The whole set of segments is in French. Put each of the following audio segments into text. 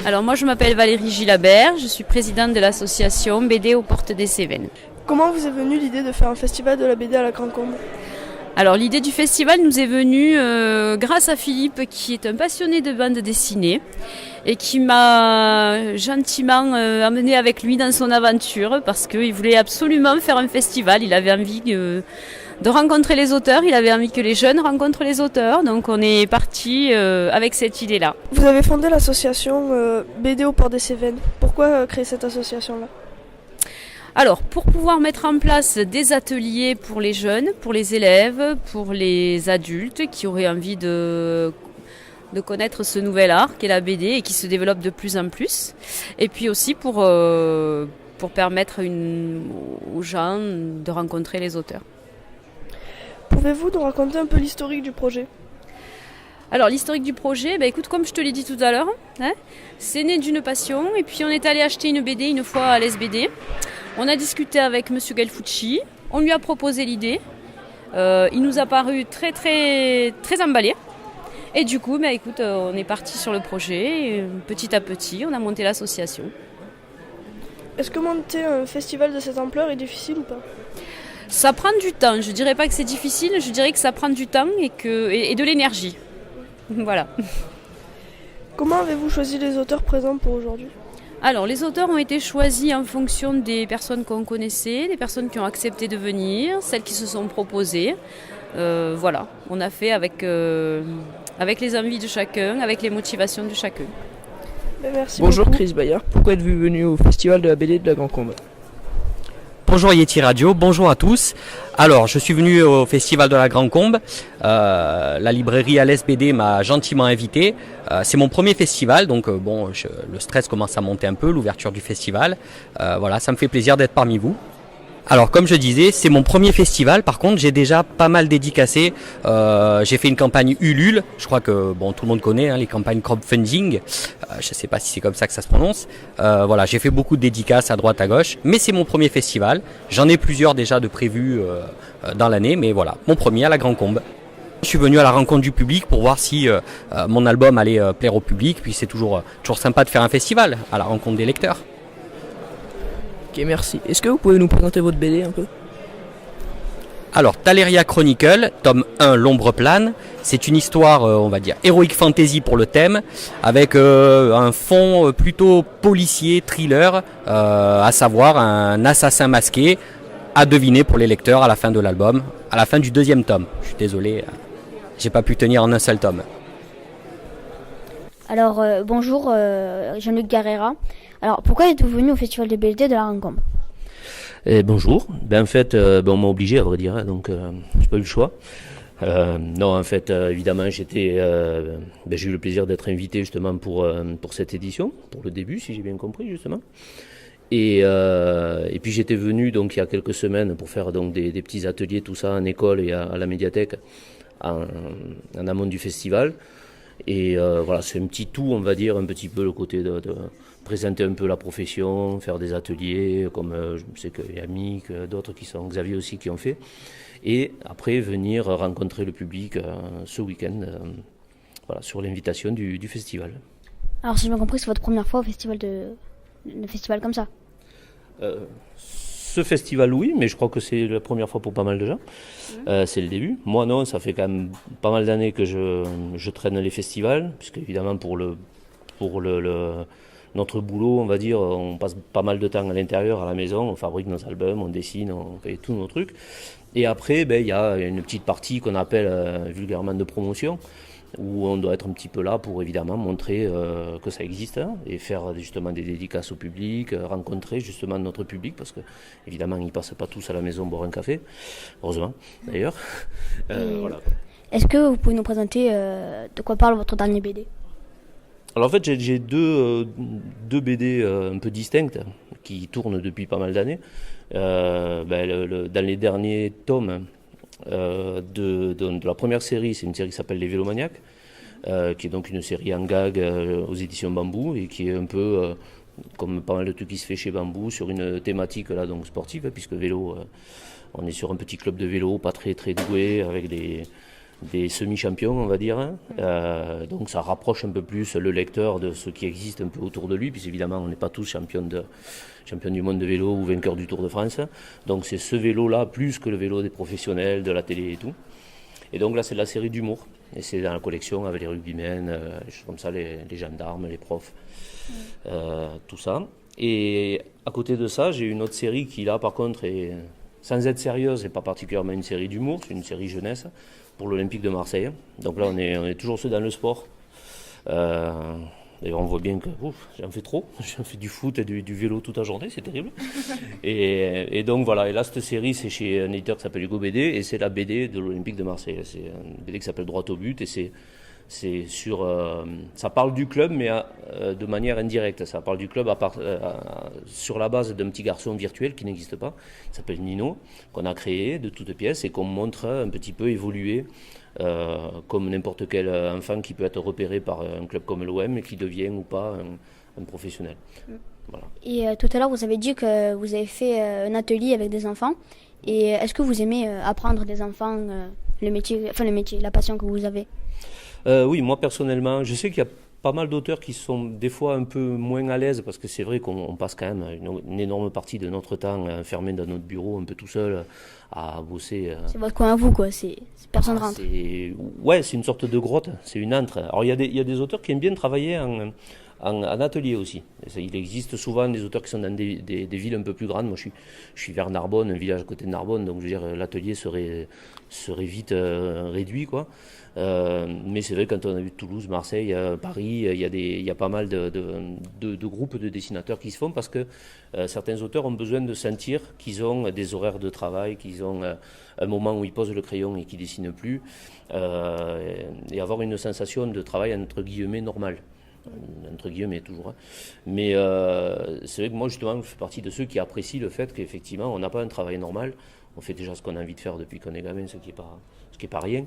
Alors moi je m'appelle Valérie Gilabert, je suis présidente de l'association BD aux Portes des Cévennes. Comment vous est venue l'idée de faire un festival de la BD à la Grande Combe? Alors l'idée du festival nous est venue grâce à Philippe qui est un passionné de bande dessinée et qui m'a gentiment amené avec lui dans son aventure parce qu'il voulait absolument faire un festival, il avait envie de rencontrer les auteurs, il avait envie que les jeunes rencontrent les auteurs, donc on est parti avec cette idée-là. Vous avez fondé l'association BD aux Portes des Cévennes. Pourquoi créer cette association-là? Alors, pour pouvoir mettre en place des ateliers pour les jeunes, pour les élèves, pour les adultes qui auraient envie de connaître ce nouvel art qu'est la BD et qui se développe de plus en plus. Et puis aussi pour permettre aux gens de rencontrer les auteurs. Pouvez-vous nous raconter un peu l'historique du projet? Alors l'historique du projet, écoute, comme je te l'ai dit tout à l'heure, c'est né d'une passion et puis on est allé acheter une BD une fois à l'SBD. On a discuté avec Monsieur Gelfucci, on lui a proposé l'idée, il nous a paru très très très emballé. Et du coup, écoute, on est parti sur le projet et petit à petit, on a monté l'association. Est-ce que monter un festival de cette ampleur est difficile ou pas? Ça prend du temps, je dirais pas que c'est difficile, je dirais que ça prend du temps et de l'énergie. Voilà. Comment avez-vous choisi les auteurs présents pour aujourd'hui? Alors, les auteurs ont été choisis en fonction des personnes qu'on connaissait, des personnes qui ont accepté de venir, celles qui se sont proposées. Voilà, on a fait avec les envies de chacun, avec les motivations de chacun. Merci Bonjour beaucoup. Chris Bayard, pourquoi êtes-vous venu au festival de la BD de la Grande Combe? Bonjour Yeti Radio, bonjour à tous. Alors, je suis venu au Festival de la Grande Combe. La librairie à l'SBD m'a gentiment invité. C'est mon premier festival, donc le stress commence à monter un peu, l'ouverture du festival. Voilà, ça me fait plaisir d'être parmi vous. Alors, comme je disais, c'est mon premier festival. Par contre, j'ai déjà pas mal dédicacé. J'ai fait une campagne Ulule. Je crois que tout le monde connaît les campagnes crowdfunding. Je ne sais pas si c'est comme ça que ça se prononce. Voilà, j'ai fait beaucoup de dédicaces à droite, à gauche. Mais c'est mon premier festival. J'en ai plusieurs déjà de prévus dans l'année. Mais voilà, mon premier à la Grande Combe. Je suis venu à la rencontre du public pour voir si mon album allait plaire au public. Puis c'est toujours sympa de faire un festival à la rencontre des lecteurs. Ok, merci. Est-ce que vous pouvez nous présenter votre BD un peu? Alors, Taleria Chronicle, tome 1, L'ombre plane. C'est une histoire, on va dire, heroic fantasy pour le thème, avec un fond plutôt policier, thriller, à savoir un assassin masqué, à deviner pour les lecteurs à la fin de l'album, à la fin du 2e tome. Je suis désolé, j'ai pas pu tenir en un seul tome. Alors, bonjour, Jean-Luc Garrera. Alors, pourquoi êtes-vous venu au Festival de BD de la Grande Combe? Bonjour. En fait, on m'a obligé à vrai dire, donc j'ai pas eu le choix. Non, en fait, évidemment, j'ai eu le plaisir d'être invité justement pour cette édition, pour le début, si j'ai bien compris justement. Et puis j'étais venu donc il y a quelques semaines pour faire donc des petits ateliers, tout ça en école et à la médiathèque en amont du festival. Et voilà, c'est un petit tout, on va dire, un petit peu le côté de présenter un peu la profession, faire des ateliers, comme je sais qu'il y a Mick, d'autres qui sont, Xavier aussi, qui ont fait. Et après, venir rencontrer le public ce week-end, voilà, sur l'invitation du festival. Alors, si j'ai bien compris, c'est votre première fois au festival le festival comme ça? Ce festival, oui, mais je crois que c'est la première fois pour pas mal de gens. C'est le début. Moi, non, ça fait quand même pas mal d'années que je traîne les festivals, puisque évidemment, pour notre boulot, on va dire, on passe pas mal de temps à l'intérieur, à la maison, on fabrique nos albums, on dessine, on fait tous nos trucs. Et après, il y a une petite partie qu'on appelle vulgairement de promotion, où on doit être un petit peu là pour évidemment montrer que ça existe et faire justement des dédicaces au public, rencontrer justement notre public, parce que évidemment ils passent pas tous à la maison boire un café, heureusement d'ailleurs. Voilà. Est-ce que vous pouvez nous présenter de quoi parle votre dernier BD? Alors en fait j'ai deux BD un peu distinctes qui tournent depuis pas mal d'années. Dans les derniers tomes de la première série, c'est une série qui s'appelle Les Vélomaniaques, qui est donc une série en gag aux éditions Bambou et qui est un peu comme pas mal de trucs qui se fait chez Bambou sur une thématique là donc sportive, puisque vélo, on est sur un petit club de vélo pas très très doué avec des semi-champions, on va dire. Donc ça rapproche un peu plus le lecteur de ce qui existe un peu autour de lui, puisque évidemment on n'est pas tous champions du monde de vélo ou vainqueurs du Tour de France. Donc c'est ce vélo-là plus que le vélo des professionnels, de la télé et tout. Et donc là c'est de la série d'humour. Et c'est dans la collection avec les rugbymen, les choses comme ça, les gendarmes, les profs, tout ça. Et à côté de ça, j'ai une autre série qui là par contre est, sans être sérieuse, et pas particulièrement une série d'humour, c'est une série jeunesse pour l'Olympique de Marseille. Donc là on est toujours dans le sport. D'ailleurs on voit bien que j'en fais trop, j'en fais du foot et du vélo toute la journée, c'est terrible. Et donc voilà, et là cette série c'est chez un éditeur qui s'appelle Hugo BD et c'est la BD de l'Olympique de Marseille. C'est une BD qui s'appelle Droit au but et c'est sur, ça parle du club mais de manière indirecte. Ça parle du club sur la base d'un petit garçon virtuel qui n'existe pas, qui s'appelle Nino, qu'on a créé de toutes pièces et qu'on montre un petit peu évoluer. Comme n'importe quel enfant qui peut être repéré par un club comme l'OM et qui devient ou pas un professionnel. Voilà. Et tout à l'heure, vous avez dit que vous avez fait un atelier avec des enfants. Et est-ce que vous aimez apprendre des enfants le métier, la passion que vous avez? Oui, moi personnellement, je sais qu'il y a pas mal d'auteurs qui sont des fois un peu moins à l'aise parce que c'est vrai qu'on passe quand même une énorme partie de notre temps enfermé dans notre bureau, un peu tout seul, à bosser. C'est votre coin à vous, quoi. Personne rentre. Ouais, c'est une sorte de grotte, c'est une antre. Alors il y a des auteurs qui aiment bien travailler en atelier aussi. Il existe souvent des auteurs qui sont dans des villes un peu plus grandes. Moi, je suis vers Narbonne, un village à côté de Narbonne, donc je veux dire, l'atelier serait vite réduit, quoi. Mais c'est vrai, quand on a vu Toulouse, Marseille, Paris, il y a pas mal de groupes de dessinateurs qui se font parce que certains auteurs ont besoin de sentir qu'ils ont des horaires de travail, qu'ils ont un moment où ils posent le crayon et qu'ils ne dessinent plus, et avoir une sensation de travail entre guillemets normal. Entre guillemets toujours, hein. Mais c'est vrai que moi justement je fais partie de ceux qui apprécient le fait qu'effectivement on n'a pas un travail normal, on fait déjà ce qu'on a envie de faire depuis qu'on est gamin, ce qui est pas rien.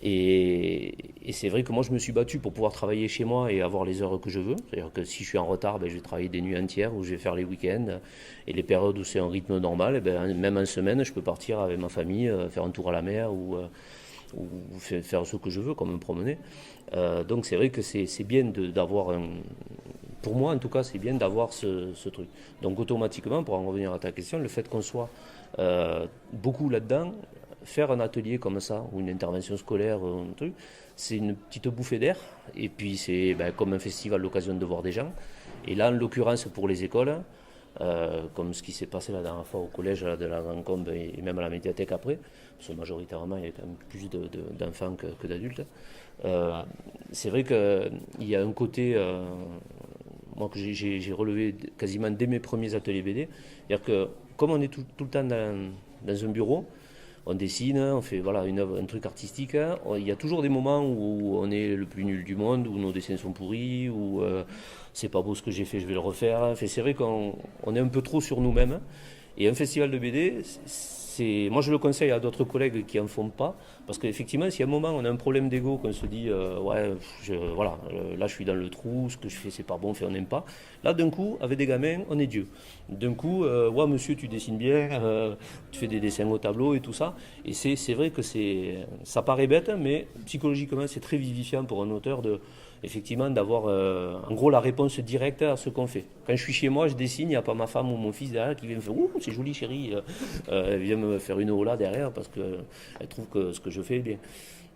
Et c'est vrai que moi je me suis battu pour pouvoir travailler chez moi et avoir les heures que je veux. C'est-à-dire que si je suis en retard, je vais travailler des nuits entières ou je vais faire les week-ends. Et les périodes où c'est un rythme normal, même en semaine, je peux partir avec ma famille, faire un tour à la mer ou faire ce que je veux, comme me promener. Donc c'est vrai que c'est bien d'avoir pour moi en tout cas, c'est bien d'avoir ce truc. Donc automatiquement, pour en revenir à ta question, le fait qu'on soit beaucoup là-dedans, faire un atelier comme ça, ou une intervention scolaire, un truc, c'est une petite bouffée d'air. Et puis c'est comme un festival, l'occasion de voir des gens. Et là, en l'occurrence, pour les écoles, comme ce qui s'est passé la dernière fois au collège de la Grande Combe et même à la médiathèque après, parce que majoritairement, il y a quand même plus d'enfants que d'adultes. C'est vrai qu'il y a un côté, moi que j'ai relevé quasiment dès mes premiers ateliers BD, c'est-à-dire que comme on est tout le temps dans un bureau, on dessine, on fait un truc artistique. Il y a toujours des moments où on est le plus nul du monde, où nos dessins sont pourris, où c'est pas beau ce que j'ai fait, je vais le refaire. Enfin, c'est vrai qu'on est un peu trop sur nous-mêmes. Et un festival de BD, moi je le conseille à d'autres collègues qui en font pas, parce qu'effectivement, si à un moment on a un problème d'ego, qu'on se dit là je suis dans le trou, ce que je fais c'est pas bon, on n'aime pas. Là d'un coup, avec des gamins, on est Dieu. D'un coup, ouais monsieur, tu dessines bien, tu fais des dessins au tableau et tout ça. Et c'est vrai que ça paraît bête, mais psychologiquement c'est très vivifiant pour un auteur effectivement d'avoir en gros la réponse directe à ce qu'on fait. Quand je suis chez moi, je dessine, il n'y a pas ma femme ou mon fils derrière qui vient me faire « Ouh, c'est joli chérie », elle vient me faire une hola derrière parce qu'elle trouve que ce que je fais est bien.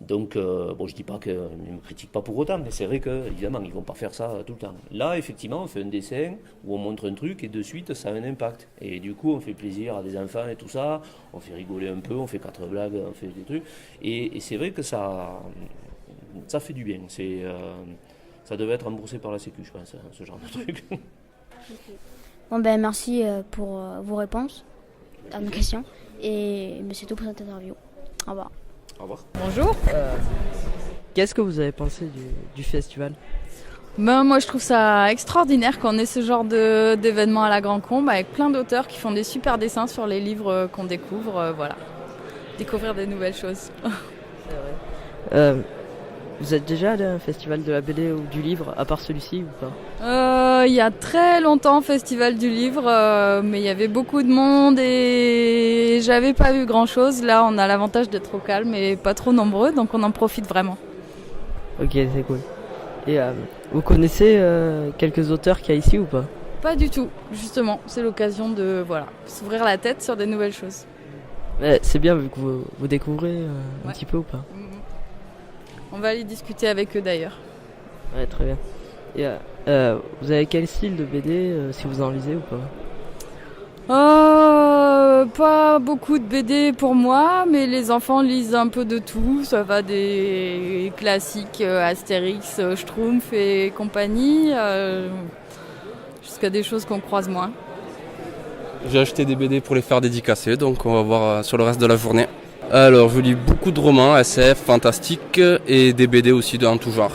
Donc, je dis pas qu'ils ne me critiquent pas pour autant, mais c'est vrai qu'évidemment, ils ne vont pas faire ça tout le temps. Là, effectivement, on fait un dessin où on montre un truc et de suite, ça a un impact. Et du coup, on fait plaisir à des enfants et tout ça, on fait rigoler un peu, on fait 4 blagues, on fait des trucs. Et c'est vrai que ça fait du bien. Ça devait être remboursé par la Sécu, je pense, ce genre de truc. Bon, merci pour vos réponses à mes questions. Et c'est tout pour cette interview. Au revoir. Au revoir. Bonjour. Qu'est-ce que vous avez pensé du festival ? Moi je trouve ça extraordinaire qu'on ait ce genre d'événement à la Grande Combe avec plein d'auteurs qui font des super dessins sur les livres qu'on découvre. Voilà. Découvrir des nouvelles choses. Vous êtes déjà allé à un festival de la BD ou du livre, à part celui-ci ou pas? Il y a très longtemps, Festival du Livre, mais il y avait beaucoup de monde et j'avais pas vu grand-chose. Là, on a l'avantage d'être au calme et pas trop nombreux, donc on en profite vraiment. Ok, c'est cool. Et vous connaissez quelques auteurs qu'il y a ici ou pas? Pas du tout, justement. C'est l'occasion de s'ouvrir la tête sur des nouvelles choses. C'est bien vu que vous découvrez un Ouais. petit peu ou pas? On va aller discuter avec eux d'ailleurs. Ouais, très bien. Et vous avez quel style de BD, si vous en lisez ou pas? Pas beaucoup de BD pour moi, mais les enfants lisent un peu de tout. Ça va des classiques Astérix, Schtroumpf et compagnie, jusqu'à des choses qu'on croise moins. J'ai acheté des BD pour les faire dédicacer, donc on va voir sur le reste de la journée. Alors je lis beaucoup de romans, SF, fantastique et des BD aussi en tout genre.